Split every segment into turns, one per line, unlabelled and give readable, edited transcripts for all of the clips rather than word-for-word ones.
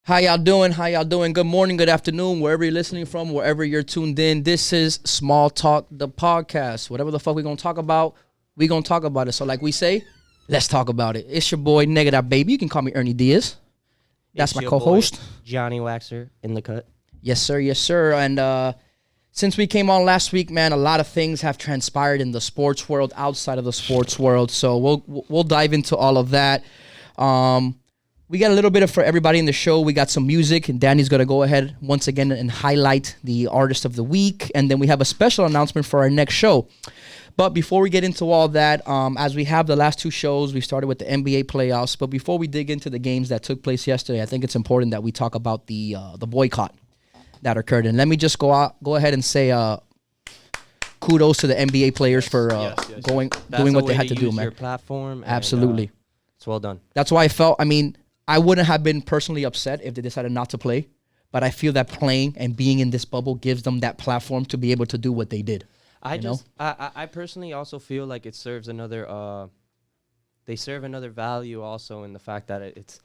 How y'all doing? How y'all doing? Good morning, good afternoon, wherever you're listening from, wherever you're tuned in. This is Small Talk, the podcast. Whatever the fuck we're going to talk about, we're going to talk about it. So like we say, let's talk about it. It's your boy, Negative Baby. You can call me Ernie Diaz. That's
It's
my
your
co-host.
boy, Johnny Waxer in the cut.
Yes, sir. Yes, sir. And since we came on last week, man, a lot of things have transpired in the sports world, outside of the sports world. So we'll dive into all of that. We got a little bit of for everybody in the show. We got some music, and Danny's going to go ahead once again and highlight the artist of the week. And then we have a special announcement for our next show. But before we get into all that, as we have the last two shows, we started with the NBA playoffs. But before we dig into the games that took place yesterday, I think it's important that we talk about the boycott that occurred. And let me just go ahead and say kudos to the NBA players for doing what they had to do, man.
Your platform.
Absolutely.
It's well done.
That's why I felt, I wouldn't have been personally upset if they decided not to play, but I feel that playing and being in this bubble gives them that platform to be able to do what they did.
I personally also feel like it serves another, they serve another value also in the fact that it's,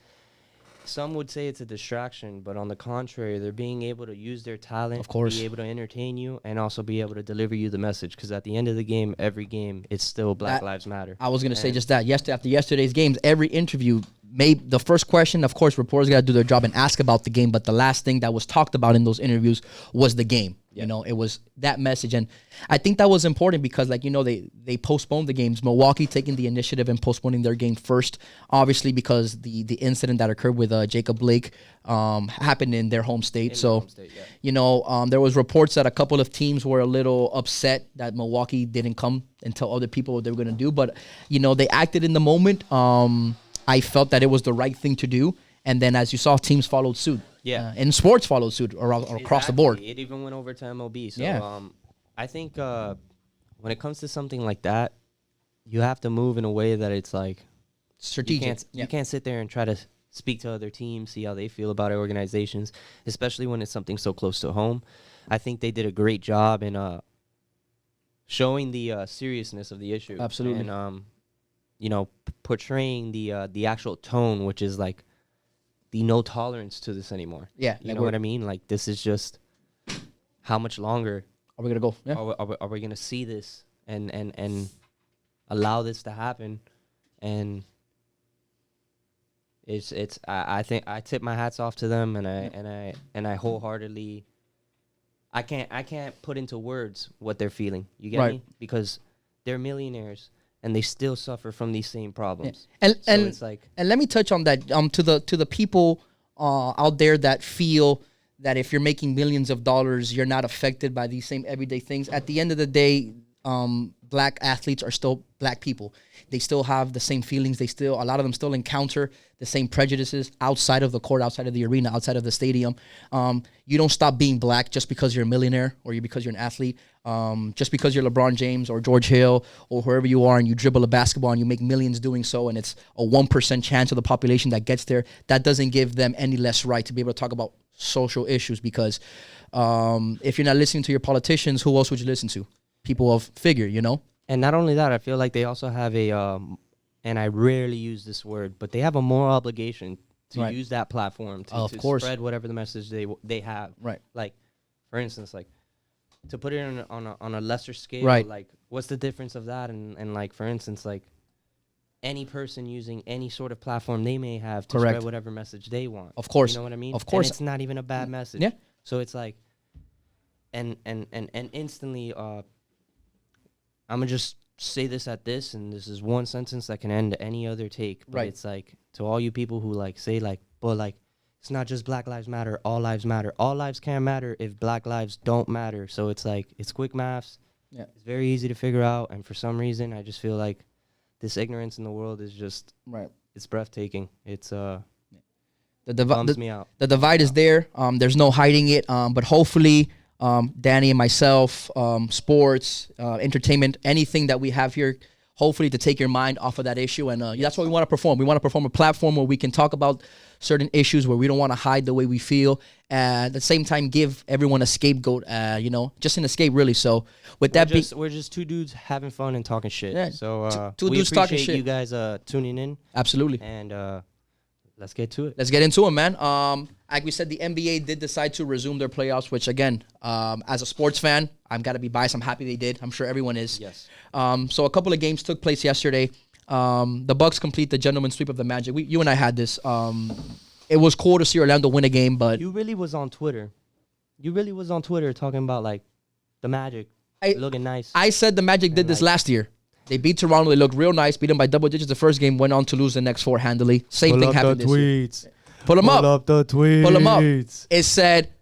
some would say it's a distraction, but on the contrary, they're being able to use their talent,
of course,
be able to entertain you, and also be able to deliver you the message. Because at the end of the game, every game, it's still Black Lives Matter.
I was going to say just that. After yesterday's games, every interview, the first question, of course, reporters got to do their job and ask about the game, but the last thing that was talked about in those interviews was the game. Yeah. It was that message. And I think that was important because, they postponed the games. Milwaukee taking the initiative and postponing their game first, obviously because the incident that occurred with Jacob Blake happened in their home state. There was reports that a couple of teams were a little upset that Milwaukee didn't come and tell other people what they were going to do. But, they acted in the moment. I felt that it was the right thing to do. And then, as you saw, teams followed suit.
Yeah.
And sports followed suit across the board.
It even went over to MLB. So, I think when it comes to something like that, you have to move in a way that it's like
strategic.
You can't sit there and try to speak to other teams, see how they feel about our organizations, especially when it's something so close to home. I think they did a great job in showing the seriousness of the issue.
Absolutely.
And portraying the actual tone, which is like the no tolerance to this anymore.
Yeah.
You know what I mean? Like, this is just how much longer
are we going to go? Yeah.
Are we going to see this and allow this to happen? And I think I tip my hats off to them, and I wholeheartedly I can't put into words what they're feeling. You get me? Because they're millionaires and they still suffer from these same problems.
Yeah. And
it's like,
and let me touch on that to the people out there that feel that if you're making millions of dollars, you're not affected by these same everyday things. At the end of the day, black athletes are still black people. They still have the same feelings. A lot of them still encounter the same prejudices outside of the court, outside of the arena, outside of the stadium. You don't stop being black just because you're a millionaire or because you're an athlete. Just because you're LeBron James or George Hill or whoever you are and you dribble a basketball and you make millions doing so and it's a 1% chance of the population that gets there, that doesn't give them any less right to be able to talk about social issues because if you're not listening to your politicians, who else would you listen to? People of figure,
And not only that, I feel like they also have and I rarely use this word, but they have a moral obligation to use that platform to spread whatever the message they have.
Right.
Like, for instance, like, to put it on a lesser scale, like, what's the difference of that? And like, for instance, like, any person using any sort of platform they may have to spread whatever message they want.
Of course.
You know what I mean?
Of course.
And it's not even a bad message.
Yeah.
So it's like, and instantly, I'm going to just say this at this, and this is one sentence that can end any other take. But it's like, to all you people who like say like, but like, it's not just Black Lives Matter, all lives matter. All lives can't matter if Black lives don't matter. So it's like, it's quick maths.
Yeah.
It's very easy to figure out. And for some reason, I just feel like this ignorance in the world is just, it's breathtaking. It's, bums me out.
The divide is there. There's no hiding it. But hopefully, Danny and myself, sports, entertainment, anything that we have here, hopefully to take your mind off of that issue. And that's what we want to perform. We want to perform a platform where we can talk about certain issues, where we don't want to hide the way we feel. And at the same time, give everyone a scapegoat, just an escape, really. So with that being...
We're just two dudes having fun and talking shit.
Yeah.
So
two
we
dudes talking
appreciate
shit.
you guys tuning in.
Absolutely.
And let's get to it.
Let's get into it, man. like we said, the NBA did decide to resume their playoffs, which again, as a sports fan, I'm got to be biased. I'm happy they did. I'm sure everyone is.
Yes.
So a couple of games took place yesterday. The Bucks complete the gentleman sweep of the Magic. You and I had this. It was cool to see Orlando win a game, but
You really was on Twitter. You really was on Twitter talking about like the Magic looking nice.
I said the Magic did this last year. They beat Toronto. They looked real nice. Beat them by double digits the first game. Went on to lose the next 4 handily. Same thing happened this year. Pull them up.
Pull up the tweets.
Pull them up. It said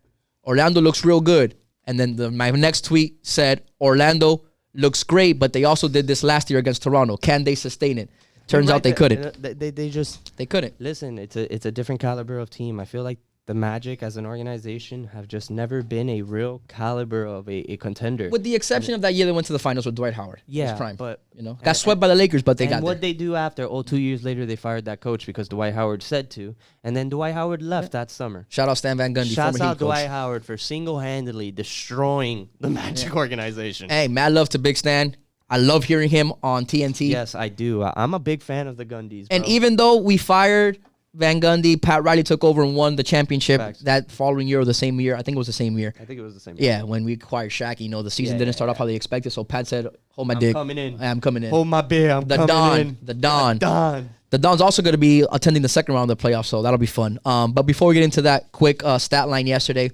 Orlando looks real good, and then my next tweet said Orlando looks great, but they also did this last year against Toronto. Can they sustain it? Turns out they couldn't.
They
couldn't.
Listen, it's a different caliber of team. I feel like the Magic as an organization have just never been a real caliber of a contender.
With the exception of that year they went to the finals with Dwight Howard.
Yeah,
his prime.
but
got swept by the Lakers, but they
and
got
what
there.
they do after? 2 years later, they fired that coach because Dwight Howard said to, and then Dwight Howard left that summer.
Shout out Stan Van Gundy.
Shouts
former
out
Heat coach.
Dwight Howard for single-handedly destroying the Magic organization.
Hey, mad love to Big Stan. I love hearing him on TNT.
Yes, I do. I'm a big fan of the Gundys.
And
bro.
even though we fired Van Gundy, Pat Riley took over and won the championship
Facts.
that following year or the same year. I think it was the same year.
I think it was the same.
Yeah, when we acquired Shaq, the season didn't start off how they expected. So Pat said, "Hold my
I'm
dick.
coming in.
I'm coming in."
Hold my beer. I'm
the
coming
Don,
in.
the Don,
Don.
the Don's also going to be attending the second round of the playoffs, so that'll be fun. But before we get into that, quick stat line yesterday.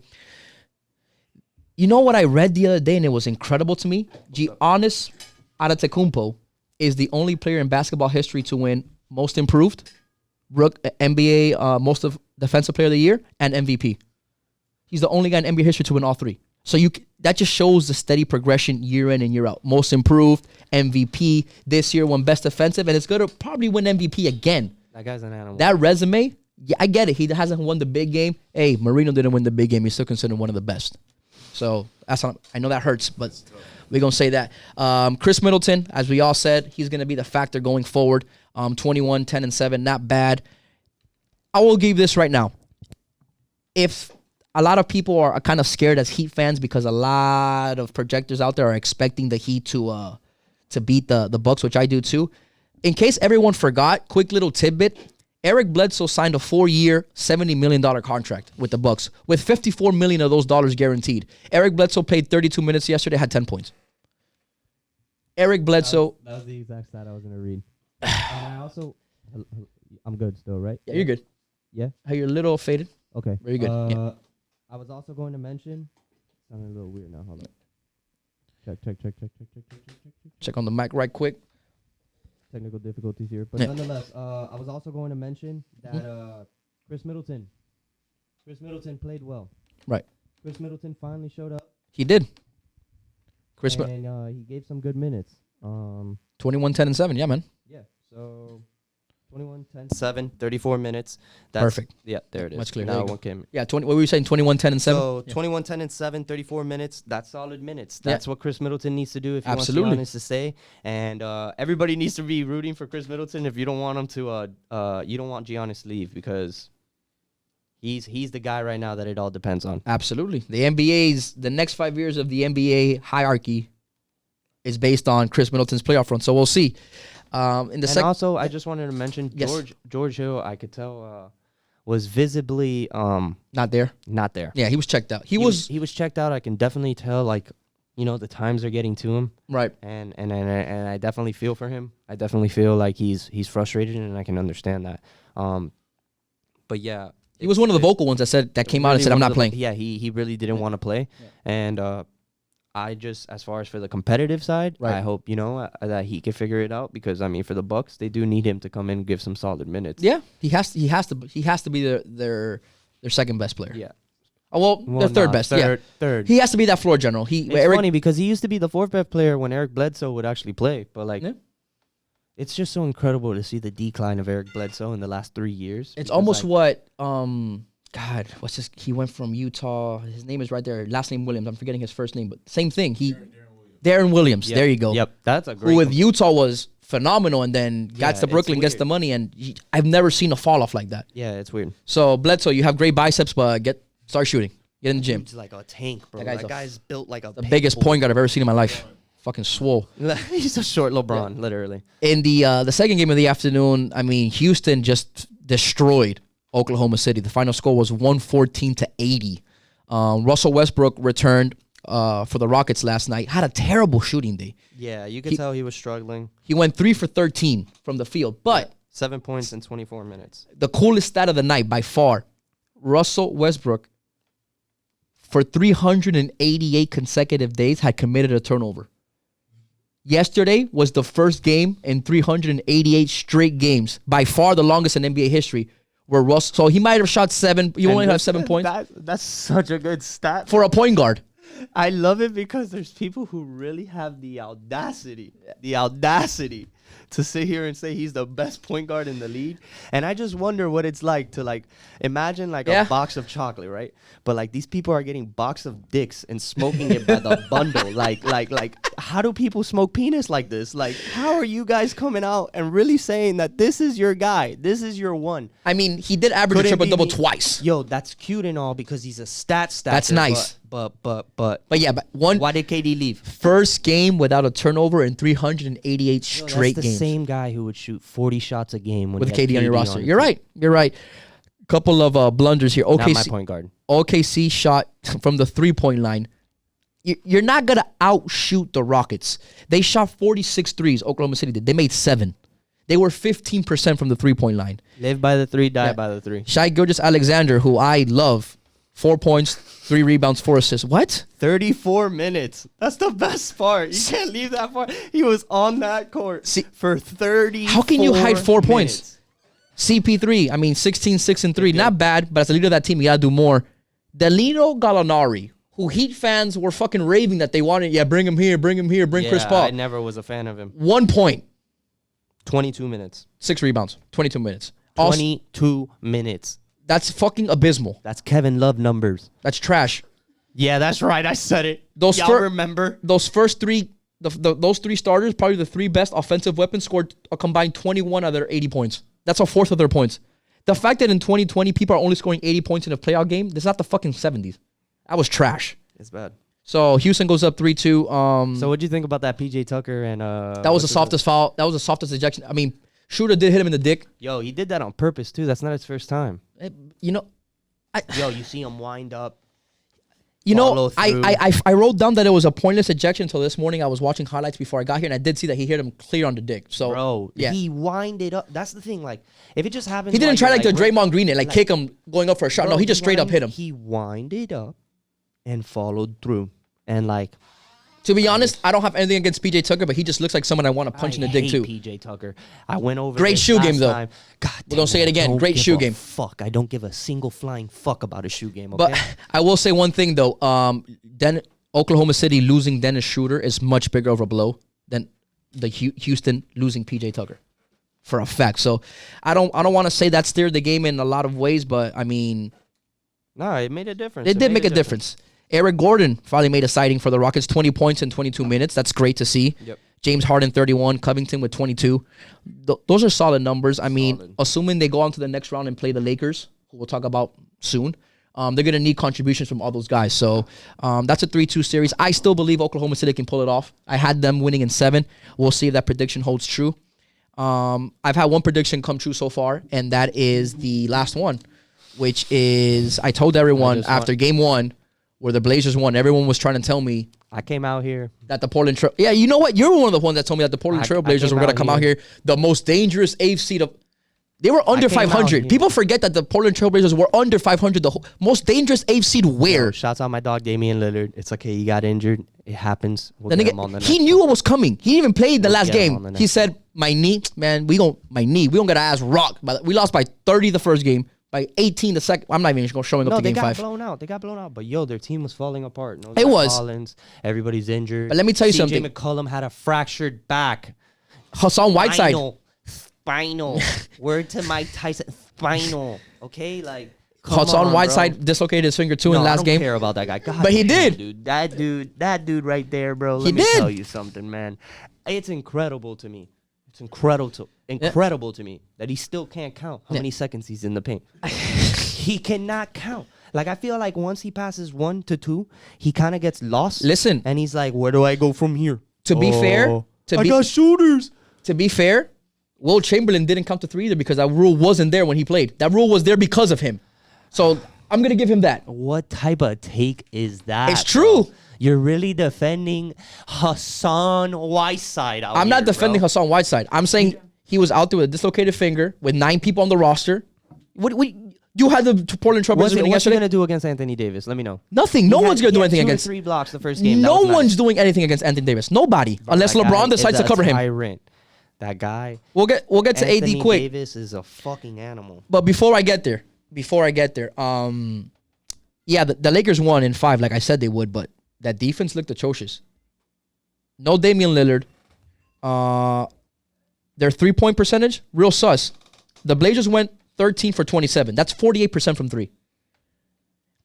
You know what I read the other day, and it was incredible to me. Giannis Antetokounmpo is the only player in basketball history to win Most Improved, NBA Most of Defensive Player of the Year, and MVP. He's the only guy in NBA history to win all 3. So that just shows the steady progression year in and year out. Most Improved, MVP. This year won Best Defensive, and it's going to probably win MVP again.
That guy's an animal.
That resume, yeah, I get it. He hasn't won the big game. Hey, Marino didn't win the big game. He's still considered one of the best. So I know that hurts, but we're going to say that. Chris Middleton, as we all said, he's going to be the factor going forward. 21, 10, and 7, not bad. I will give this right now. If a lot of people are kind of scared as Heat fans because a lot of projectors out there are expecting the Heat to beat the Bucks, which I do too. In case everyone forgot, quick little tidbit. Eric Bledsoe signed a 4-year, $70 million contract with the Bucks, with $54 million of those dollars guaranteed. Eric Bledsoe played 32 minutes yesterday, had 10 points. Eric Bledsoe.
That was the exact stat I was going to read. And I also, I'm good still, right?
Yeah, you're good.
Yeah?
How you're a little faded.
Okay.
Very good. Yeah.
I was also going to mention, sounding a little weird now. Hold on. Check.
Check on the mic right quick.
Technical difficulties here. But
Yeah.
nonetheless, I was also going to mention that Chris Middleton played well.
Right.
Chris Middleton finally showed up.
He did.
And he gave some good minutes.
21, 10, and 7. Yeah, man.
Yeah. So 21, 10,
7, 34 minutes. That's,
Perfect.
Yeah, there it is.
Much clearer. There
Now
you go.
one came.
Yeah, 20. What were you saying? 21, 10, and 7?
So
Yeah.
21, 10, and 7, 34 minutes. That's solid minutes.
Yeah.
That's what Chris Middleton needs to do if he
Absolutely.
wants Giannis to stay. And everybody needs to be rooting for Chris Middleton if you don't want him to. You don't want Giannis to leave because he's the guy right now that it all depends on.
Absolutely. The next 5 years of the NBA hierarchy is based on Chris Middleton's playoff run. So we'll see.
Also, I just wanted to mention
Yes.
George Hill. I could tell was visibly
Not there.
not there.
Yeah, he was checked out. He was
was checked out. I can definitely tell. The times are getting to him.
right.
And I definitely feel for him. I definitely feel like he's frustrated, and I can understand that. But yeah,
He was one of the vocal ones that came out and said, "I'm not playing."
Yeah, he really didn't want to play, and I just, as far as for the competitive side,
Right.
I hope that he can figure it out because for the Bucks, they do need him to come in and give some solid minutes.
Yeah, he has to be their second best player.
Yeah.
Oh, their third best.
Third.
He has to be that floor general.
It's funny because he used to be the fourth best player when Eric Bledsoe would actually play, but
Yeah.
it's just so incredible to see the decline of Eric Bledsoe in the last 3 years.
It's
because,
almost what God, what's this? He went from Utah. His name is right there. Last name Williams. I'm forgetting his first name, but same thing. Darren Williams.
Yep,
There you go.
Yep, that's a
Who
great.
with Utah was phenomenal, and then gets to
it's
Brooklyn, gets
weird.
the money, and I've never seen a fall off like that.
Yeah, it's weird.
So Bledsoe, you have great biceps, but start shooting. Get in the gym.
He's like a tank, bro.
That
That
guy's
guy's, built like a
The biggest point guard I've ever seen in my life. Fucking swole.
He's a short LeBron, literally.
In the second game of the afternoon, Houston just destroyed Oklahoma City. The final score was 114-80. Russell Westbrook returned for the Rockets last night. Had a terrible shooting day.
Yeah, you could tell he was struggling.
He went 3 for 13 from the field. But
7 points in 24 minutes.
the coolest stat of the night by far, Russell Westbrook, for 388 consecutive days, had committed a turnover. Yesterday was the first game in 388 straight games, by far the longest in NBA history, where Russ. So he might have shot 7. You only have 7 points
That's such a good stat.
for a point guard.
I love it because there's people who really have the audacity to sit here and say he's the best point guard in the league. And I just wonder what it's like to like imagine like a box of chocolate, right? But like these people are getting box of dicks and smoking it by the bundle. Like how do people smoke penis like this? Like how are you guys coming out and really saying that this is your guy? This is your one.
I mean, he did average a triple-double twice.
Yo, that's cute and all because he's a stat.
That's nice.
But
yeah, but
why did KD leave?
First game without a turnover in 388 straight
that's the
games.
Same guy who would shoot 40 shots a game when
with
he had
KD on your roster.
his
You're
team.
right. Couple of blunders here.
Not my
OKC,
point guard.
OKC shot from the 3-point line. You're not going to outshoot the Rockets. They shot 46 threes, Oklahoma City did. They made 7. They were 15% from the 3-point line.
Live by the 3, die by the 3.
Shai Gilgeous-Alexander, who I love, 4 points, 3 rebounds, 4 assists. What?
34 minutes. That's the best part. You can't leave that part. He was on that court for 30.
How can you hide 4 points? CP3, I mean, 16, 6, and 3. Not bad, but as a leader of that team, you got to do more. Danilo Gallinari, who Heat fans were fucking raving that they wanted. Yeah, bring him here, bring Chris Paul.
I never was a fan of him.
1 point.
22 minutes.
6 rebounds. 22 minutes.
22 minutes.
That's fucking abysmal.
That's Kevin Love numbers.
That's trash.
Yeah, that's right. I said it.
Y'all
remember?
Those first 3, those 3 starters, probably the 3 best offensive weapons, scored a combined 21 out of their 80 points. That's a fourth of their points. The fact that in 2020 people are only scoring 80 points in a playoff game, this is not the fucking 70s. That was trash.
It's bad.
So Houston goes up 3-2.
So what'd you think about that PJ Tucker and
that was the softest foul. That was the softest ejection. I mean, Shooter did hit him in the dick.
Yo, he did that on purpose too. That's not his first time.
You know,
yo, you see him wind up.
You know, I wrote down that it was a pointless ejection until this morning. I was watching highlights before I got here, and I did see that he hit him clear on the dick. So,
bro,
yeah.
he winded up. That's the thing. Like, if it just happens,
he didn't try like the Draymond Green it, like kick him going up for a shot. No, he just straight up hit him.
He winded up and followed through, and like.
To be honest, I don't have anything against PJ Tucker, but he just looks like someone I want to punch in the dick too.
PJ Tucker. I went over.
Great shoe game though.
Time. God,
we're gonna say it again. Great shoe game.
Fuck, I don't give a single flying fuck about a shoe game. Okay?
But I will say one thing though. Oklahoma City losing Dennis Schroeder is much bigger of a blow than the Houston losing PJ Tucker, for a fact. So I don't want to say that steered the game in a lot of ways, but I mean,
no, it made a difference.
It did make a difference. Eric Gordon finally made a sighting for the Rockets, 20 points in 22 minutes. That's great to see.
Yep.
James Harden, 31. Covington with 22. Those are solid numbers. I mean, assuming they go on to the next round and play the Lakers, who we'll talk about soon, they're going to need contributions from all those guys. So that's a 3-2 series. I still believe Oklahoma City can pull it off. I had them winning in 7. We'll see if that prediction holds true. I've had one prediction come true so far, and that is the last one, which is I told everyone after game 1, where the Blazers won, everyone was trying to tell me.
I came out here.
That the Portland Trail. Yeah, you know what? You're one of the ones that told me that the Portland Trail Blazers were going to come out here. The most dangerous AFC seed of. They were under 500. People forget that the Portland Trail Blazers were under 500. The most dangerous AFC seed where?
Shouts out my dog, Damian Lillard. It's okay. He got injured. It happens. We'll get him on the
he knew what was coming. He even played the last game. He said, my knee, man, we don't get our ass rocked. But we lost by 30 the first game. By 18 the second, I'm not even showing up to game 5.
They got blown out. But yo, their team was falling apart. No,
it was.
Collins, everybody's injured.
But let me tell you something.
CJ McCollum had a fractured back.
Hassan Whiteside.
Spinal. Word to Mike Tyson. Spinal. Okay, like.
Hassan Whiteside dislocated his finger too in the last game.
I don't care about that guy. God
but he did.
Dude. That dude right there, bro. Let me tell you something, man. It's incredible to me. It's incredible to me that he still can't count how many seconds he's in the paint. He cannot count. Like, I feel like once he passes 1 to 2, he kind of gets lost.
Listen.
And he's like, where do I go from here?
To be fair.
I got shooters.
To be fair, Will Chamberlain didn't count to 3 either because that rule wasn't there when he played. That rule was there because of him. So I'm going to give him that.
What type of take is that?
It's true.
Bro? You're really defending Hassan Whiteside out
I'm
here,
not defending
bro.
Hassan Whiteside. I'm saying he was out there with a dislocated finger with 9 people on the roster. What you had the Portland Trail Blazers winning
What's he
yesterday?
going to do against Anthony Davis? Let me know.
Nothing. No one's going to do anything
He had 2 or
against.
3 blocks the first game.
No
That was nice.
one's doing anything against Anthony Davis. Nobody. Unless
That
LeBron
guy
decides
is
to cover
a
him.
Tyrant. That guy.
We'll get to
Anthony
AD quick.
Davis is a fucking animal.
But before I get there, yeah, the Lakers won in 5, like I said they would, but that defense looked atrocious. No Damian Lillard. Their 3-point percentage, real sus. The Blazers went 13 for 27. That's 48% from 3.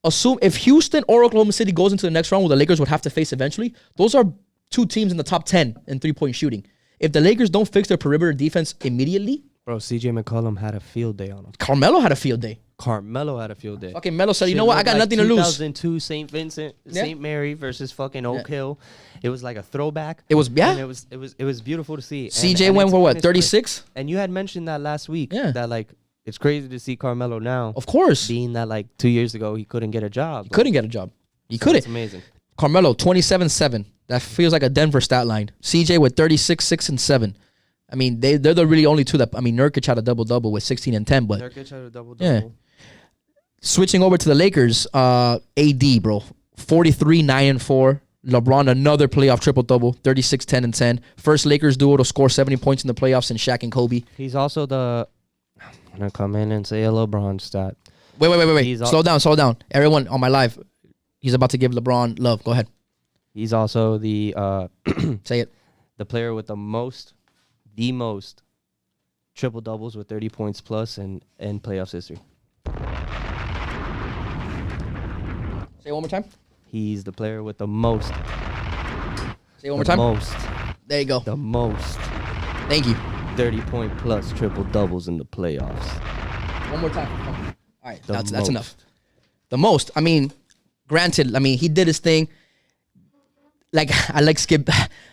Assume if Houston or Oklahoma City goes into the next round, where the Lakers would have to face eventually, those are 2 teams in the top 10 in 3-point shooting. If the Lakers don't fix their perimeter defense immediately,
Bro, CJ McCollum had a field day on him.
Carmelo had a field day.
Carmelo had a field day.
Fucking Melo said, you
Shit
know what? I
looked
got
like
nothing to lose.
2002 St. Vincent,
Yeah.
St. Mary versus fucking Oak Hill. It was like a throwback.
It was, yeah.
And it was beautiful to see.
CJ
And
went
it's-
for
and
what,
it's
36?
And you had mentioned that last week.
Yeah.
That like it's crazy to see Carmelo now.
Of course.
Being that like 2 years ago he couldn't get a job.
He couldn't get a job. He
It's
couldn't.
amazing.
Carmelo, 27-7. That feels like a Denver stat line. CJ with 36, 6, and 7. I mean, they're the really only 2 that, I mean, Nurkic had a double-double with 16 and 10, but
Nurkic had a double-double.
yeah. Switching over to the Lakers, AD, bro, 43, 9, and 4. LeBron, another playoff triple-double, 36, 10, and 10. First Lakers duo to score 70 points in the playoffs since Shaq and Kobe.
He's also the I'm gonna come in and say a LeBron stat.
Wait.
He's
Slow down. Everyone on my live, he's about to give LeBron love. Go ahead.
He's also the
Say it.
the player with the most triple doubles with 30 points plus in playoffs history.
Say it one more time.
He's the player with the most.
Say it one more time.
Most.
There you go.
The most
Thank you.
30-point plus triple doubles in the playoffs.
One more time. All right,
The
that's
most.
enough. The most. I mean, granted, I mean, he did his thing. Like, I like Skip.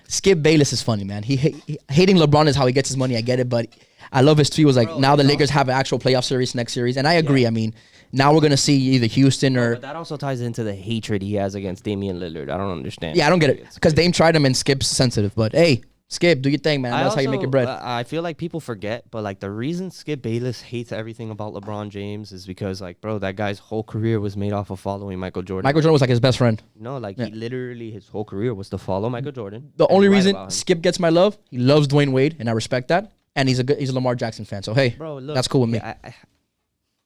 Skip Bayless is funny, man. Hating LeBron is how he gets his money. I get it, but I love his tweet. Was like,
Bro,
now the
it's
Lakers have an actual playoff series next series, and I agree. I mean, now we're gonna see either Houston or
But that also ties into the hatred he has against Damian Lillard. I don't understand.
I don't get it because Dame tried him and Skip's sensitive. But hey, Skip, do your thing, man. That's how you make your bread.
I feel like people forget, but like the reason Skip Bayless hates everything about LeBron James is because like, bro, that guy's whole career was made off of following Michael Jordan.
Michael Jordan was like his best friend.
No, like
Yeah.
he literally his whole career was to follow Michael Jordan.
The
and
only
write
reason
about him.
Skip gets my love, he loves Dwayne Wade, and I respect that. And he's a Lamar Jackson fan. So hey,
Bro, look,
that's cool with me.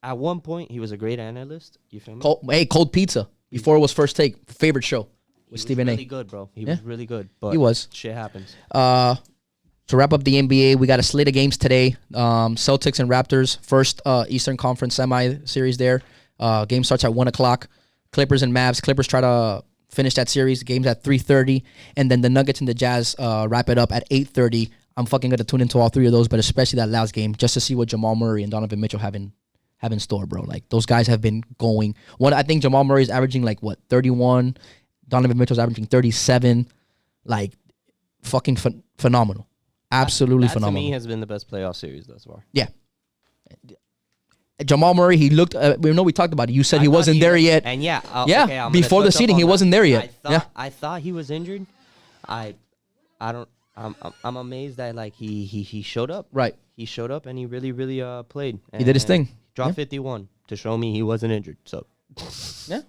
At one point, he was a great analyst. You feel me?
Cold Pizza before it was First Take, favorite show
He
with
was
Stephen
really
A.
good, bro. He
Yeah.
was really good. But
He was.
Shit happens.
To wrap up the NBA, we got a slate of games today. Celtics and Raptors, first Eastern Conference semi-series there. Game starts at 1 o'clock. Clippers and Mavs. Clippers try to finish that series. Game's at 3:30. And then the Nuggets and the Jazz wrap it up at 8:30. I'm fucking going to tune into all 3 of those, but especially that last game just to see what Jamal Murray and Donovan Mitchell have in store, bro. Like, those guys have been going. I think Jamal Murray is averaging, 31. Donovan Mitchell's averaging 37. Like, fucking phenomenal. Absolutely
that
phenomenal.
to me has been the best playoff series thus far.
Yeah. Jamal Murray, he looked, we talked about it. You said
I
he
thought
wasn't there
was-
yet.
And yeah,
Yeah,
okay, I'm gonna
before the
touch up
seeding,
on
he
that.
wasn't there yet. Yeah.
I thought he was injured. I'm amazed that like he showed up.
Right.
He showed up and he really played.
He did his
And
thing.
Dropped
Yeah.
51 to show me he wasn't injured. So
Yeah.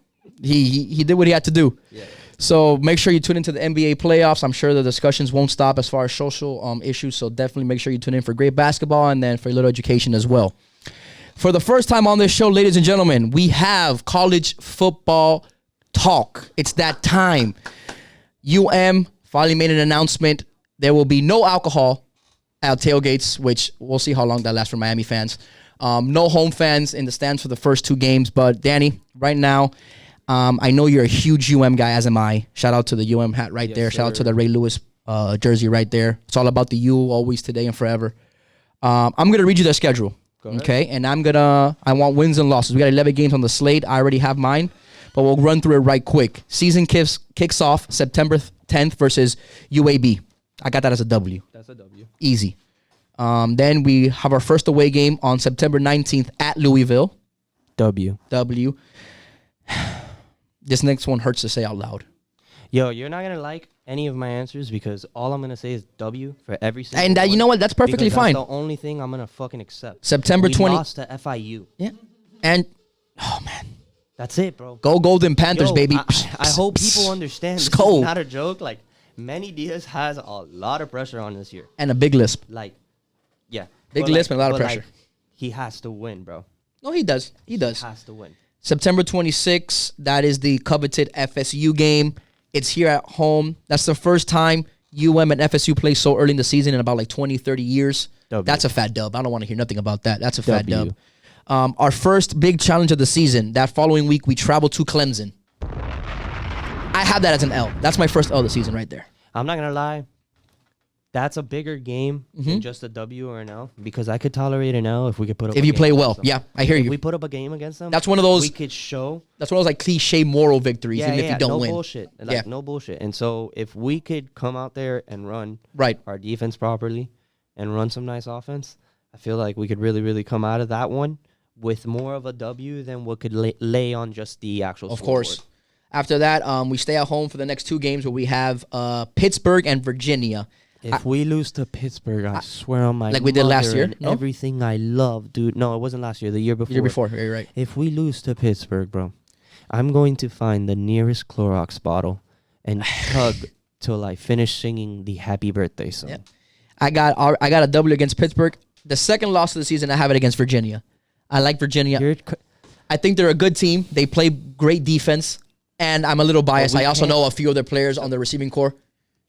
He did what he had to do.
yeah.
So make sure you tune into the NBA playoffs. I'm sure the discussions won't stop as far as social issues. So definitely make sure you tune in for great basketball and then for a little education as well. For the first time on this show, ladies and gentlemen, we have college football talk. It's that time. UM finally made an announcement. There will be no alcohol at tailgates, which we'll see how long that lasts for Miami fans. No home fans in the stands for the first 2 games. But Danny, right now, I know you're a huge UM guy, as am I. Shout out to the UM hat right
Yes,
there. Shout out to
sir.
the Ray Lewis jersey right there. It's all about the U, always, today, and forever. I'm going to read you their schedule. Okay? And I want wins and losses. We got 11 games on the slate. I already have mine, but we'll run through it right quick. Season kicks off September 10th versus UAB. I got that as a W.
That's a W.
Easy. Then we have our first away game on September 19th at Louisville.
W.
This next one hurts to say out loud.
Yo, you're not gonna like any of my answers because all I'm gonna say is W for every single.
And you
one,
know what? That's perfectly
because
fine.
That's the only thing I'm gonna fucking accept.
September
we
20.
lost to FIU.
Yeah. And oh man,
That's it, bro.
go Golden Panthers,
Yo,
baby.
I hope people understand. This
Skull.
is not a joke. Like, Manny Diaz has a lot of pressure on this year.
And a big lisp.
Like, yeah,
Big
But
lisp and a lot of
but
pressure.
he has to win, bro.
No, he does. He does.
He has to win.
September 26th, that is the coveted FSU game. It's here at home. That's the first time UM and FSU play so early in the season in about like 20, 30 years.
W.
That's a fat dub. I don't want to hear nothing about that. That's a fat
W.
dub. Our first big challenge of the season, that following week, we travel to Clemson. I have that as an L. That's my first L of the season right there.
I'm not gonna lie. That's a bigger game than just a W or an L because I could tolerate an L if we could put up.
If
a
you
game
play
against
well.
them.
Yeah, I hear
If
you.
we put up a game against them.
That's one of those.
We could show.
That's one of those like cliche moral victories, even if you don't
no
win.
bullshit. Like,
Yeah.
no bullshit. And so if we could come out there and run
Right.
our defense properly and run some nice offense, I feel like we could really, really come out of that one with more of a W than what could lay on just the actual.
Of course. After that, we stay at home for the next two games where we have Pittsburgh and Virginia.
If we lose to Pittsburgh, I swear on my
like we did last
mother
year,
and
no?
everything I love, dude. No, it wasn't last year. The year before.
The year before, you're right.
If we lose to Pittsburgh, bro, I'm going to find the nearest Clorox bottle and chug till I finish singing the Happy Birthday song.
Yeah. I got a W against Pittsburgh. The second loss of the season, I have it against Virginia. I like Virginia. I think they're a good team. They play great defense, and I'm a little biased. I also know a few of their players on the receiving core.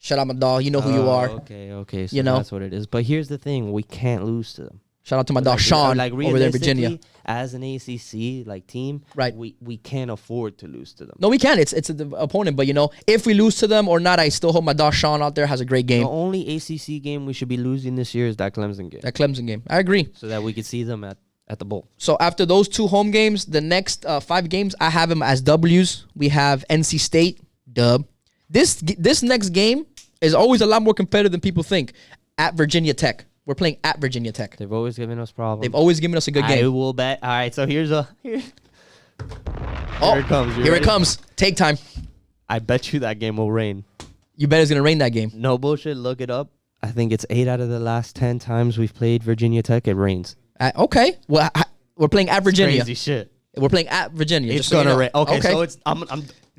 Shout out my dog. You know who you are.
Okay. So
You know?
that's what it is. But here's the thing: we can't lose to them.
Shout out to my dog Sean over there in Virginia.
realistically, as an ACC like team,
Right.
We can't afford to lose to them.
No, we can. It's the opponent, but if we lose to them or not, I still hope my dog Sean out there has a great game.
The only ACC game we should be losing this year is that Clemson game,
That Clemson game. I agree.
so that we could see them at the bowl.
So after those two home games, the next 5 games, I have them as W's. We have NC State, dub. This next game is always a lot more competitive than people think. At Virginia Tech. We're playing at Virginia Tech.
They've always given us problems.
They've always given us a good
I
game.
will bet. All right, so here
Oh,
it comes. You
Here it
ready?
comes. Take time.
I bet you that game will rain.
You bet it's going to rain that game.
No bullshit. Look it up. I think it's 8 out of the last 10 times we've played Virginia Tech. It rains.
Okay. Well, we're playing at Virginia.
Crazy shit.
We're playing at Virginia.
It's
just so you
gonna
know.
rain. Okay, so
It's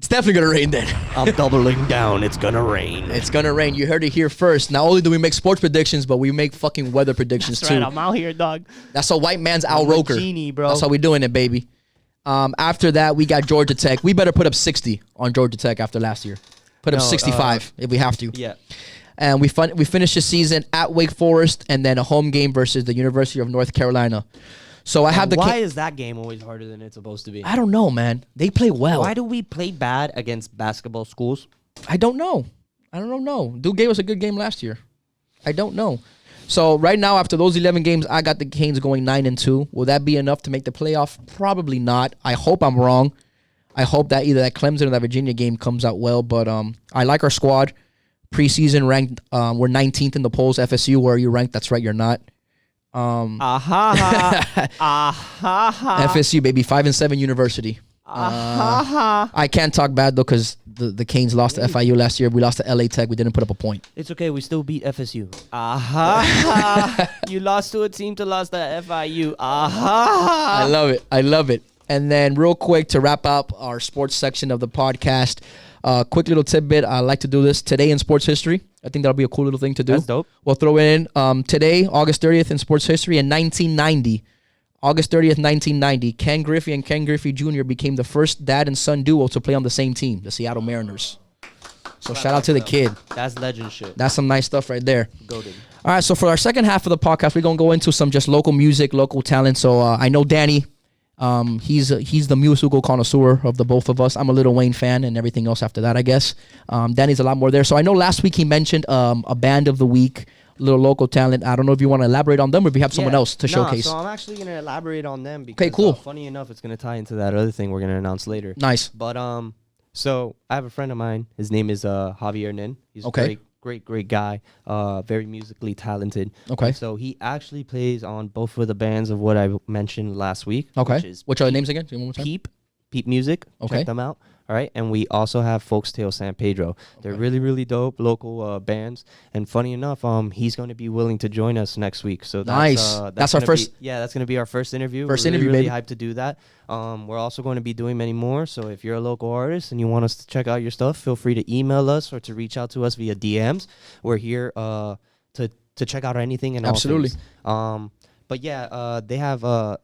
definitely going to rain then.
I'm doubling down. It's gonna rain.
It's going to rain. You heard it here first. Not only do we make sports predictions, but we make fucking weather predictions
That's
too.
right. I'm out here, dog.
That's a white man's Al
I'm a
Roker.
genie, bro.
That's how we doing it, baby. After that, we got Georgia Tech. We better put up 60 on Georgia Tech after last year. Put up
No,
65 if we have to.
Yeah.
And we finished the season at Wake Forest and then a home game versus the University of North Carolina. So I have the.
Why is that game always harder than it's supposed to be?
I don't know, man. They play well.
Why do we play bad against basketball schools?
I don't know. I don't know. Duke gave us a good game last year. I don't know. So right now, after those 11 games, I got the Canes going 9-2. Will that be enough to make the playoff? Probably not. I hope I'm wrong. I hope that either that Clemson or that Virginia game comes out well. But I like our squad. Preseason ranked, we're 19th in the polls. FSU, where are you ranked? That's right, you're not. FSU, baby, 5-7 University. I can't talk bad though because the Canes lost to FIU last year. We lost to LA Tech. We didn't put up a point.
It's okay. We still beat FSU. You lost to a team to lost to FIU.
I love it. I love it. And then real quick to wrap up our sports section of the podcast, quick little tidbit. I like to do this today in sports history. I think that'll be a cool little thing to do.
That's dope.
We'll throw it in today, August 30th in sports history in 1990. August 30th, 1990, Ken Griffey and Ken Griffey Jr. became the first dad and son duo to play on the same team, the Seattle Mariners. So shout out to the kid.
That's legend shit.
That's some nice stuff right there.
Goated.
All right, so for our second half of the podcast, we're going to go into some just local music, local talent. So I know Danny, he's the musical connoisseur of the both of us. I'm a Lil Wayne fan and everything else after that, I guess. Danny's a lot more there. So I know last week he mentioned a band of the week, little local talent. I don't know if you want to elaborate on them or if you have someone else to showcase.
So I'm actually going to elaborate on them because
Okay, cool.
Funny enough, it's going to tie into that other thing we're going to announce later.
Nice.
But so I have a friend of mine. His name is Javier Nin. He's
Okay.
a great guy. Very musically talented.
Okay.
And so he actually plays on both of the bands of what I mentioned last week.
Okay.
Which is
Which are the names again? Say one more time.
Peep Music.
Okay.
Check them out. All right. And we also have Folkstale San Pedro. They're really, really dope local bands. And funny enough, he's going to be willing to join us next week. So that's,
Nice. That's our
gonna
first.
that's going to be our first interview.
First
We're
interview,
really,
baby.
really hyped to do that. We're also going to be doing many more. So if you're a local artist and you want us to check out your stuff, feel free to email us or to reach out to us via DMs. We're here to check out anything and
Absolutely.
all things. But yeah, they have a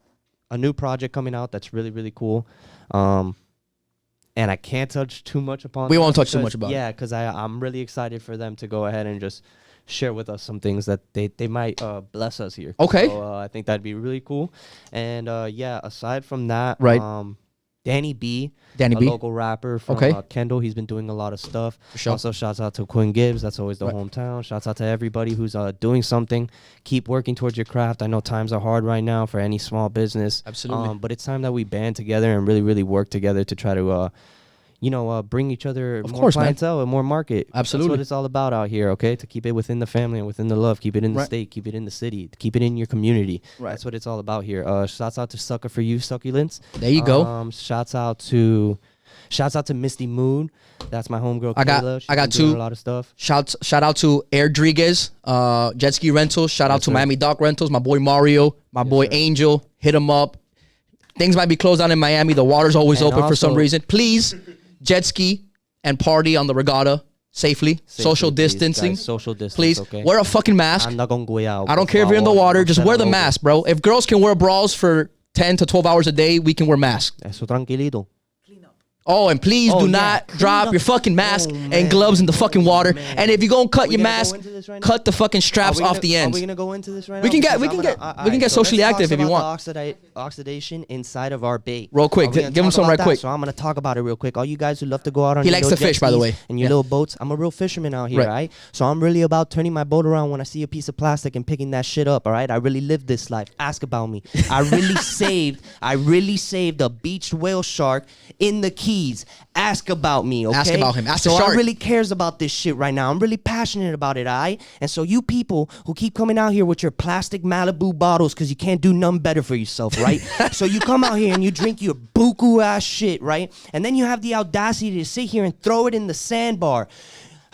new project coming out that's really, really cool. And I can't touch too much upon.
We won't
that
touch too
because-
much about it.
Yeah, because I'm really excited for them to go ahead and just share with us some things that they might bless us here.
Okay.
So I think that'd be really cool. And yeah, aside from that,
Right.
Danny B,
Danny
a
B.
local rapper from
Okay.
Kendall. He's been doing a lot of stuff.
For sure.
Also, shouts out to Quinn Gibbs. That's always the
Right.
hometown. Shouts out to everybody who's doing something. Keep working towards your craft. I know times are hard right now for any small business.
Absolutely.
But it's time that we band together and really, really work together to try to, bring each other
Of
more
course, man.
clientele and more market.
Absolutely.
That's what it's all about out here, okay? To keep it within the family and within the love. Keep it in the
Right.
state. Keep it in the city. Keep it in your community.
Right.
That's what it's all about here. Shouts out to Sucker For You, Succulents.
There you go.
Shouts out to Misty Moon. That's my homegirl.
I got-
Kayla. She's
I got
been doing
two.
a lot of stuff.
Shout out to Air Rodriguez, Jet Ski Rentals. Shout out
Yes,
to
sir.
Miami Dock Rentals. My boy Mario, my boy
sir.
Angel. Hit him up. Things might be closed down in Miami. The water's always
And
open for some
also-
reason. Please jet ski and party on the regatta safely. Social
Safely, please,
distancing.
guys. Social distance.
Please
Okay.
wear a fucking mask.
I'm not gonna go out.
I don't care if you're in the water. Just wear the mask, bro. If girls can wear bras for 10 to 12 hours a day, we can wear masks.
Eso tranquilito.
Oh, and please
Oh,
do
yeah.
not
Clean
drop
up.
your fucking mask
Oh,
and
man.
gloves in the fucking water.
man.
And if you're gonna cut
We
your
gonna go
mask,
into this right now?
cut the fucking straps off the
Are
ends.
we gonna go into this right
We
now?
can get-
Because
we
I'm
can
gonna-
get- we can get
so let's
socially
talk
active if you
about
want.
the oxidation inside of our bait.
Real quick,
Are we gonna
give him
talk
some
about
right
that?
quick.
So I'm gonna talk about it real quick. All you guys who love to go out on
He
your
likes
little
to fish,
jet
by the
skis
way.
and your
Yeah.
little boats. I'm a real fisherman out here,
Right.
right? So I'm really about turning my boat around when I see a piece of plastic and picking that shit up. All right, I really live this life. Ask about me. I really saved a beached whale shark in the Keys. Ask about me, okay?
Ask about him. Ask the
so
shark.
I really cares about this shit right now. I'm really passionate about it, all right? And so you people who keep coming out here with your plastic Malibu bottles because you can't do none better for yourself, right? So you come out here and you drink your buku ass shit, right? And then you have the audacity to sit here and throw it in the sandbar.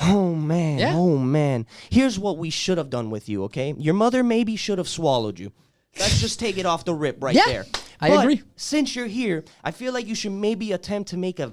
Oh man,
Yeah.
oh man. Here's what we should have done with you, okay? Your mother maybe should have swallowed you. Let's just take it off the rip right
Yeah,
there.
I
But
agree.
Since you're here, I feel like you should maybe attempt to make a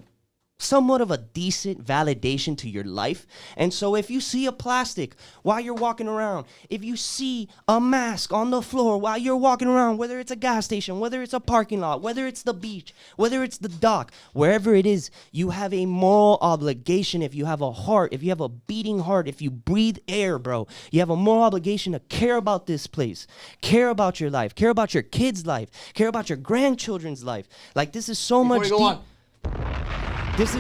somewhat of a decent validation to your life. And so if you see a plastic while you're walking around, if you see a mask on the floor while you're walking around, whether it's a gas station, whether it's a parking lot, whether it's the beach, whether it's the dock, wherever it is, you have a moral obligation. If you have a heart, if you have a beating heart, if you breathe air, bro, you have a moral obligation to care about this place, care about your life, care about your kids' life, care about your grandchildren's life. Like, this is so much deep. This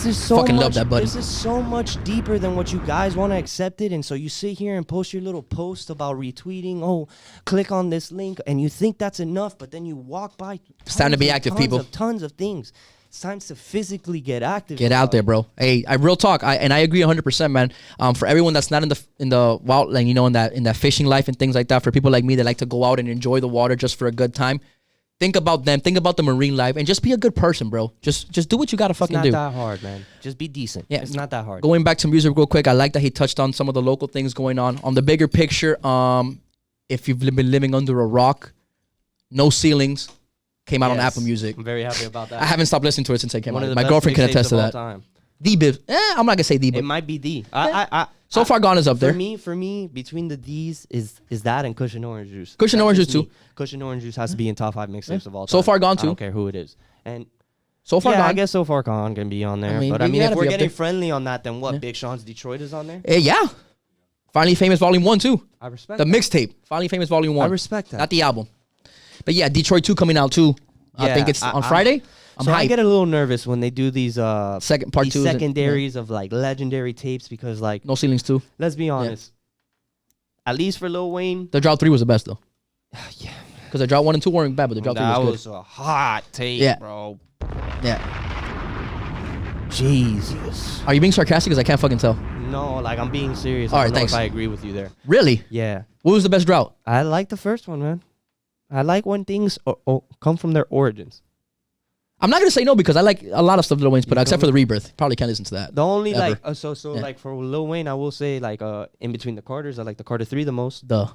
is so
Fucking
much,
love that, buddy.
This is so much deeper than what you guys want to accept it. And so you sit here and post your little post about retweeting, oh, click on this link, and you think that's enough, but then you walk by.
It's time to be active, people.
Tons of things. It's time to physically get active.
Get out there, bro. Hey, I real talk. I agree 100%, man. For everyone that's not in the wild, like, you know, in that fishing life and things like that. For people like me that like to go out and enjoy the water just for a good time. Think about them. Think about the marine life, and just be a good person, bro. Just do what you gotta
It's
fucking
not
do.
that hard, man. Just be decent.
Yeah.
It's not that hard.
Going back to music real quick, I like that he touched on some of the local things going on. On the bigger picture, if you've been living under a rock, No Ceilings came out on
Yes.
Apple Music.
I'm very happy about that.
I haven't stopped listening to it since it came
One
out.
of the
My
best
girlfriend can
mixtapes
attest to
of all
that.
time.
The Bib. I'm not gonna say the,
It
but
might be D.
So Far Gone is up there.
For me, between the D's is that and Cushion Orange Juice.
Cushion
That's
Orange
just
Juice,
me. Cushion Orange Juice has to be in top 5 mixtapes of all time.
So Far Gone,
I
too.
don't care who it is. And
So Far
yeah, I
Gone.
guess So Far Gone can be on there.
I mean,
but
you
I mean,
gotta
if we're
be up
getting
there.
friendly on that, then what? Big Sean's Detroit is on there.
Yeah. Finally Famous Volume 1 too.
I respect
The
that.
mixtape. Finally Famous Volume 1.
I respect that.
Not the album. But yeah, Detroit 2 coming out too. I
Yeah,
think it's on Friday. I'm
So I
hyped.
get a little nervous when they do these
Second part
these
2 is it?
secondaries of like legendary tapes because like
No Ceilings 2.
let's be honest, at least for Lil Wayne,
The Drought 3 was the best though.
yeah,
Because the Drought 1 and 2 weren't bad, but the Drought 3
that
was
was a hot tape,
Yeah.
bro.
good. Yeah.
Jesus.
Are you being sarcastic? Because I can't fucking tell.
No, like I'm being serious.
All
I
right,
don't know
thanks.
if I agree with you there.
Really?
Yeah.
What was the best drought?
I like the first one, man. I like when things come from their origins.
I'm not gonna say no because I like a lot of stuff Lil Wayne's put out,
feel
except for
me?
the Rebirth. Probably can't listen to that.
The only
Ever.
like
Yeah.
like for Lil Wayne, I will say like in between the Carters, I like the Carter 3 the most.
Duh.
You feel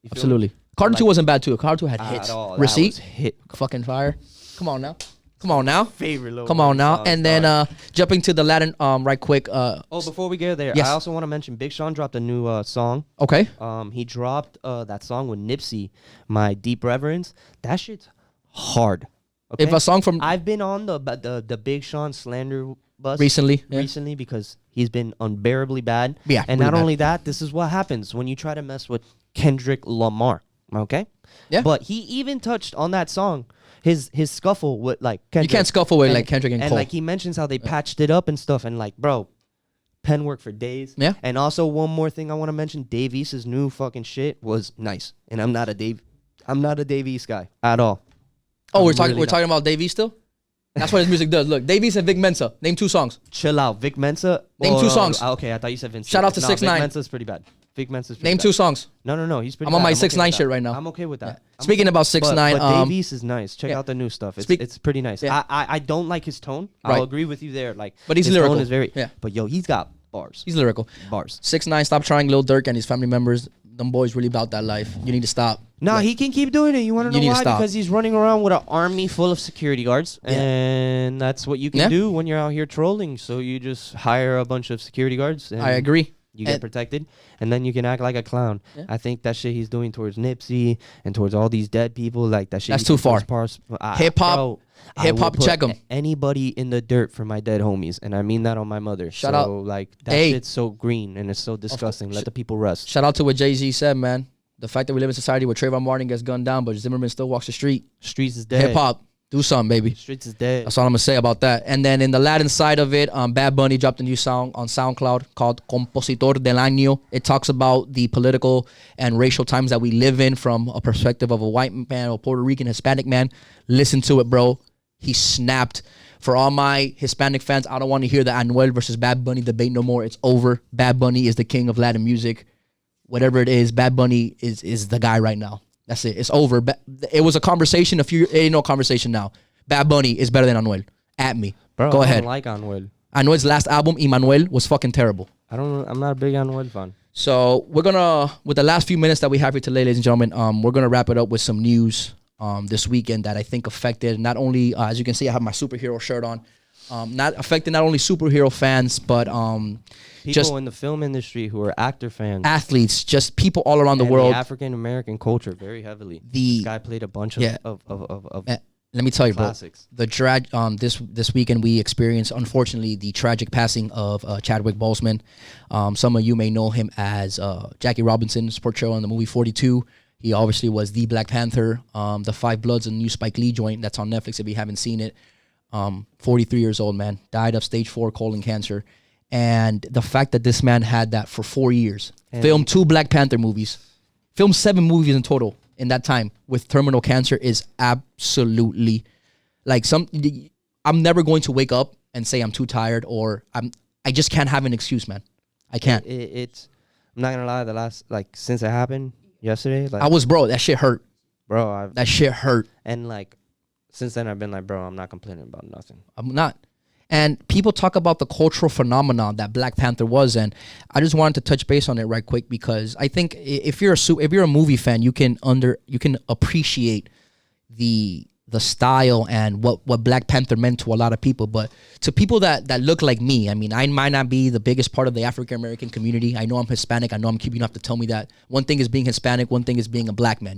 me?
Absolutely. Carter 2
like-
wasn't bad too. Carter 2 had
At
hits.
all. That
Receipt.
was hit.
Fucking fire. Come on now. Come on now.
Favorite Lil
Come
Wayne
on now.
songs,
And then
dog.
jumping to the Latin right quick.
Oh, before we get there,
Yes.
I also want to mention Big Sean dropped a new song.
Okay.
He dropped that song with Nipsey, My Deep Reverence. That shit's hard. Okay?
If a song from
I've been on the Big Sean slander bus
recently. Yeah.
recently because he's been unbearably bad.
Yeah,
And
really
not
bad.
only that, this is what happens when you try to mess with Kendrick Lamar. Okay?
Yeah.
But he even touched on that song his scuffle with like Kendrick.
You can't scuffle with
And-
like Kendrick and Cole.
like he mentions how they patched it up and stuff, and like, bro, pen work for days.
Yeah.
And also one more thing I want to mention, Dave East's new fucking shit was nice. And I'm not a Dave East guy at all.
Oh, we're
I'm
talking
really
we're
not.
talking about Dave East still? That's what his music does. Look, Dave East and Vic Mensa. Name 2 songs.
Chill out. Vic Mensa.
Name 2 songs.
Okay, I thought you said Vince.
Shout out to
no,
6ix9ine.
Vic Mensa's pretty bad. Vic Mensa's pretty
Name
bad.
2 songs.
No, he's pretty
I'm on
bad.
my
okay
6ix9ine
with
shit
that.
right now.
I'm okay with that.
Yeah.
I'm
Speaking about
But
6ix9ine,
Dave East is nice. Check
yeah.
out the new stuff. It's
Speak-
it's pretty nice.
Yeah.
I don't like his tone.
Right.
I'll agree with you there. Like,
But he's
his
lyrical.
tone is very.
Yeah.
But yo, he's got bars.
he's lyrical.
Bars.
6ix9ine, stop trying Lil Durk and his family members. Them boys really about that life. You need to stop.
No, he can keep doing it. You want to
You need
know
to
why?
stop.
Because he's running around with an army full of security guards,
Yeah.
and that's what you can
Yeah.
do when you're out here trolling. So you just hire a bunch of security guards. And
I agree.
You get
And-
protected, and then you can act like a clown.
Yeah.
I think that shit he's doing towards Nipsey and towards all these dead people, like that shit.
That's
he
too
did
far.
towards
Hip-hop-
bro, I
hip-hop,
will put
check 'em.
Anybody in the dirt for my dead homies, and I mean that on my mother.
Shout
so,
out-
like that
Hey.
shit's so green and it's so disgusting. Let the people rest.
Shout out to what Jay-Z said, man. The fact that we live in a society where Trayvon Martin gets gunned down, but Zimmerman still walks the street.
Streets is dead.
Hip hop, do something, baby.
Streets is dead.
That's all I'm gonna say about that. And then in the Latin side of it, Bad Bunny dropped a new song on SoundCloud called Compositor del Año. It talks about the political and racial times that we live in from a perspective of a white man or Puerto Rican, Hispanic man. Listen to it, bro. He snapped. For all my Hispanic fans, I don't want to hear the Anuel versus Bad Bunny debate no more. It's over. Bad Bunny is the king of Latin music. Whatever it is, Bad Bunny is the guy right now. That's it. It's over. It was a conversation. It ain't no conversation now. Bad Bunny is better than Anuel. At me.
Bro,
Go
I
ahead.
don't like Anuel.
Anuel's last album, Emmanuel, was fucking terrible.
I'm not a big Anuel fan.
So we're gonna, with the last few minutes that we have here today, ladies and gentlemen, we're gonna wrap it up with some news this weekend that I think affected not only, as you can see, I have my superhero shirt on. Not affected not only superhero fans, but
People
just
in the film industry who are actor fans.
athletes, just people all around the
and
world.
the African American culture very heavily.
The-
This guy played a bunch of
Yeah.
of
Let me tell you, bro.
classics.
This weekend we experienced, unfortunately, the tragic passing of Chadwick Boseman. Some of you may know him as Jackie Robinson's portrayal in the movie 42. He obviously was the Black Panther, the Five Bloods, and the new Spike Lee joint that's on Netflix if you haven't seen it. 43 years old, man, died of stage 4 colon cancer. And the fact that this man had that for 4 years, filmed 2 Black Panther movies, filmed 7 movies in total in that time with terminal cancer is absolutely like I'm never going to wake up and say I'm too tired or I just can't have an excuse, man. I can't.
It's I'm not gonna lie. Since it happened yesterday, like
That shit hurt.
bro,
That shit hurt.
and like since then I've been like, bro, I'm not complaining about nothing.
I'm not. And people talk about the cultural phenomenon that Black Panther was, and I just wanted to touch base on it right quick because I think if you're a movie fan, you can appreciate the style and what Black Panther meant to a lot of people. But to people that look like me, I mean, I might not be the biggest part of the African American community. I know I'm Hispanic. I know I'm Cuban. You don't have to tell me that. One thing is being Hispanic. One thing is being a black man.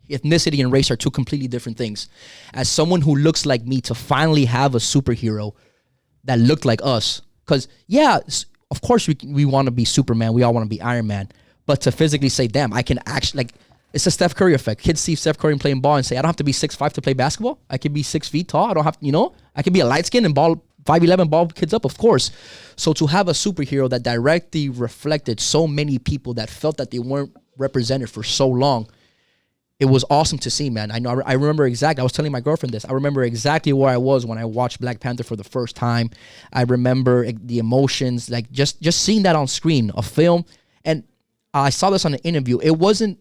Ethnicity and race are 2 completely different things. As someone who looks like me, to finally have a superhero that looked like us, because of course we want to be Superman. We all want to be Iron Man. But to physically say, damn, I can actually, like, it's a Steph Curry effect. Kids see Steph Curry playing ball and say, I don't have to be 6'5" to play basketball. I can be 6 feet tall. I don't have, I can be a light skin and ball 5'11" ball kids up, of course. So to have a superhero that directly reflected so many people that felt that they weren't represented for so long, it was awesome to see, man. I remember exactly. I was telling my girlfriend this. I remember exactly where I was when I watched Black Panther for the first time. I remember the emotions, like just seeing that on screen, a film. And I saw this on an interview. It wasn't.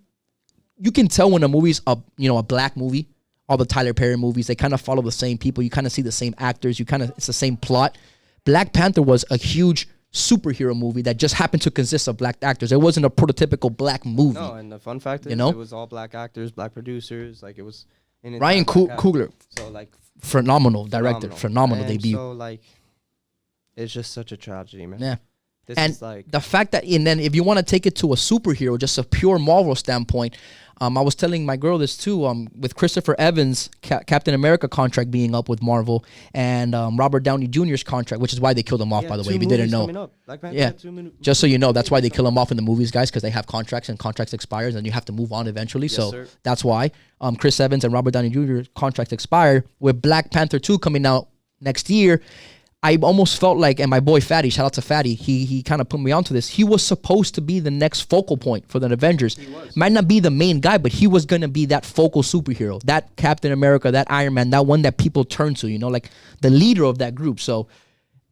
You can tell when a movie's a black movie. All the Tyler Perry movies, they kind of follow the same people. You kind of see the same actors. It's the same plot. Black Panther was a huge superhero movie that just happened to consist of black actors. It wasn't a prototypical black movie.
No, and the fun fact is,
You know?
it was all black actors, black producers. Like it was
Ryan Coogler,
So like
phenomenal director, phenomenal
And
debut.
So like, it's just such a tragedy, man.
Yeah.
This
And
is like
the fact that, and then if you want to take it to a superhero, just a pure Marvel standpoint, I was telling my girl this too, with Christopher Evans' Captain America contract being up with Marvel, and Robert Downey Jr.'s contract, which is why they killed him off, by the way, if you didn't know. Yeah. Just so you know, that's why they kill him off in the movies, guys, because they have contracts and contracts expires and you have to move on eventually. So
sir.
that's why Chris Evans and Robert Downey Jr. contracts expire. With Black Panther 2 coming out next year, I almost felt like, and my boy Fatty, shout out to Fatty, he kind of put me onto this. He was supposed to be the next focal point for the Avengers.
He was.
Might not be the main guy, but he was going to be that focal superhero, that Captain America, that Iron Man, that one that people turn to, like the leader of that group. So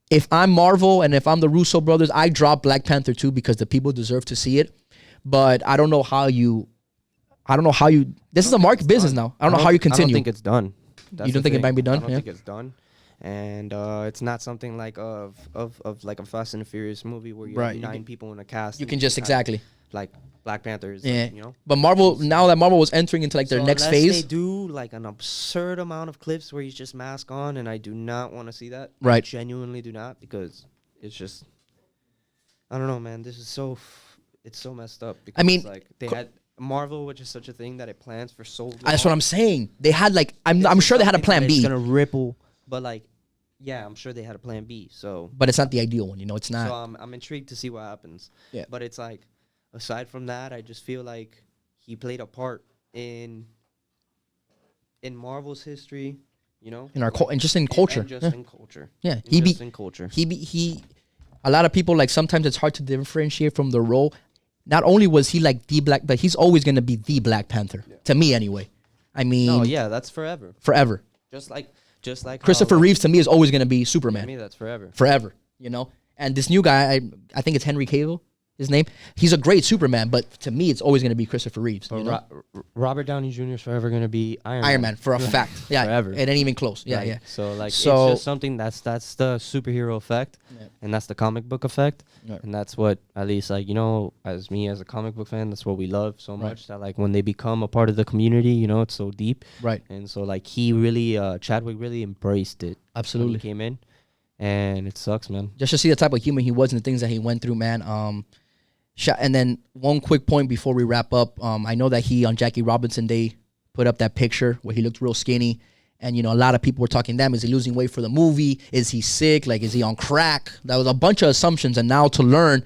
if I'm Marvel and if I'm the Russo brothers, I drop Black Panther 2 because the people deserve to see it. But I don't know how you, this is a market business now. I don't know how you continue.
I don't think it's done.
You don't think it might be done?
I don't
Yeah.
think it's done. And it's not something like of like a Fast and the Furious movie where you
Right.
have 9 people in a cast.
You
and
can just,
have,
exactly.
like Black Panther is,
Yeah.
like, you know.
But Marvel, now that Marvel was entering into like their
So
next
unless
phase.
they do like an absurd amount of clips where he's just mask on, and I do not want to see that.
Right.
I genuinely do not, because it's just, I don't know, man. This is so, it's so messed up. Because
mean,
like they had Marvel, which is such a thing that it plans for so long.
That's what I'm saying. They had like, I'm sure they had a plan
It's
B,
gonna ripple, but like, yeah, I'm sure they had a plan B. So
but it's not the ideal one. It's not.
So I'm intrigued to see what happens.
Yeah.
But it's like, aside from that, I just feel like he played a part in Marvel's history,
In our and just in culture.
And just
Yeah.
in culture.
Yeah,
And
he
just
be
in culture.
he. A lot of people, like, sometimes it's hard to differentiate from the role. Not only was he like the Black, but he's always gonna be the Black Panther to me, anyway. I mean,
No, yeah, that's forever.
forever.
Just like
Christopher
how,
Reeves to me is always gonna be
To
Superman,
me, that's forever.
forever. And this new guy, I think it's Henry Cavill, his name. He's a great Superman, but to me, it's always gonna be Christopher Reeves.
But Robert Downey Jr. is forever gonna be Iron Man
for a fact. Yeah,
Forever.
It ain't even close. Yeah,
Like,
yeah.
So like,
So-
it's just something that's the superhero effect,
Yeah.
and that's the comic book effect,
Right.
and that's what, at least, like, as me as a comic book fan, that's what we love so
Right.
much, that like when they become a part of the community, it's so deep,
Right.
and so like he really, Chadwick really embraced it when
Absolutely.
he came in, and it sucks, man.
Just to see the type of human he was and the things that he went through, man. And then one quick point before we wrap up. I know that he, on Jackie Robinson Day, put up that picture where he looked real skinny. And, a lot of people were talking, damn, is he losing weight for the movie? Is he sick? Like, is he on crack? That was a bunch of assumptions. And now to learn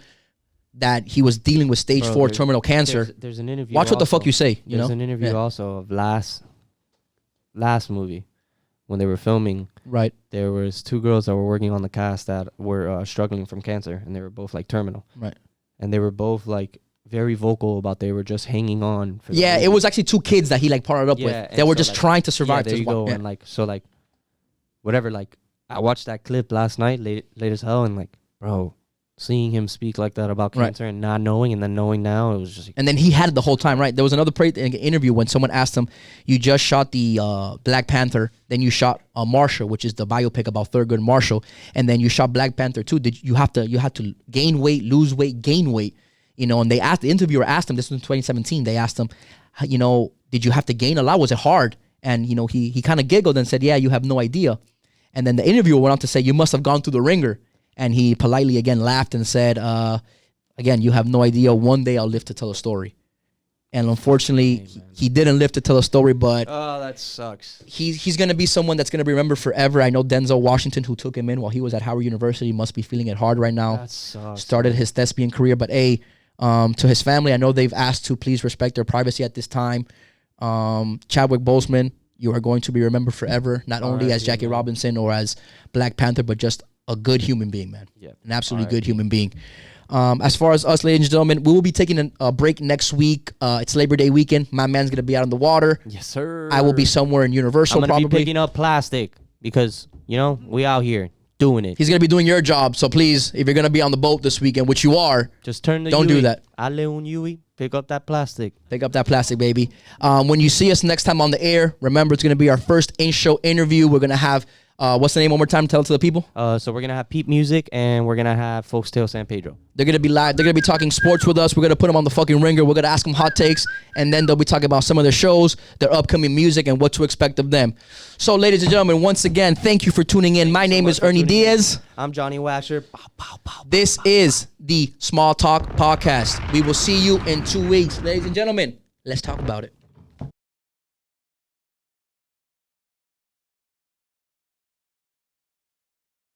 that he was dealing with stage 4 terminal cancer.
There's an interview.
Watch what the
also.
fuck you say,
There's an interview
Yeah.
also of last movie when they were filming.
Right.
There was 2 girls that were working on the cast that were struggling from cancer, and they were both like terminal.
Right.
And they were both like very vocal about they were just hanging on. For the
Yeah,
movie.
it was actually 2 kids that he, like, partnered up
Yeah,
with.
and
They were
so,
just
like,
trying to survive.
Yeah, there you
Just
go.
yeah.
And like, so like, whatever. Like, I watched that clip last night, late as hell, and like, bro, seeing him speak like that about
Right.
cancer and not knowing, and then knowing now, it was just. Like,
And then he had it the whole time, right? There was another interview when someone asked him, "You just shot the Black Panther, then you shot Marshall, which is the biopic about Thurgood Marshall, and then you shot Black Panther too. Did you have to gain weight, lose weight, gain weight? And they asked the interviewer asked him. This was in 2017. They asked him, did you have to gain a lot? Was it hard? And he kind of giggled and said, "Yeah, you have no idea." And then the interviewer went on to say, "You must have gone through the ringer." And he politely again laughed and said, "Again, you have no idea. One day I'll live to tell a story." And unfortunately, he didn't live to tell a story, but
oh, that sucks.
he's going to be someone that's going to be remembered forever. I know Denzel Washington, who took him in while he was at Howard University, must be feeling it hard right now.
That sucks.
Started his thespian career, but to his family, I know they've asked to please respect their privacy at this time. Chadwick Boseman, you are going to be remembered forever, not only as Jackie Robinson or as Black Panther, but just a good human being, man.
Yeah.
An absolutely good human being. As far as us, ladies and gentlemen, we will be taking a break next week. It's Labor Day weekend. My man's gonna be out on the water.
Yes, sir.
I will be somewhere in Universal.
I'm gonna
probably
be picking up plastic because we out here doing it.
He's gonna be doing your job. So please, if you're gonna be on the boat this weekend, which you are,
Just turn the
don't do that.
Ale un Yui, pick up that plastic.
Pick up that plastic, baby. When you see us next time on the air, remember it's gonna be our first in-show interview. We're gonna have what's the name one more time? Tell it to the people.
So we're gonna have Peep Music and we're gonna have Folks Tale San Pedro.
They're gonna be live. They're gonna be talking sports with us. We're gonna put them on the fucking ringer. We're gonna ask them hot takes, and then they'll be talking about some of their shows, their upcoming music, and what to expect of them. So, ladies and gentlemen, once again, thank you for tuning in. My name is Ernie Diaz.
I'm Johnny Waxer.
This is the Small Talk Podcast. We will see you in 2 weeks, ladies and gentlemen. Let's talk about it.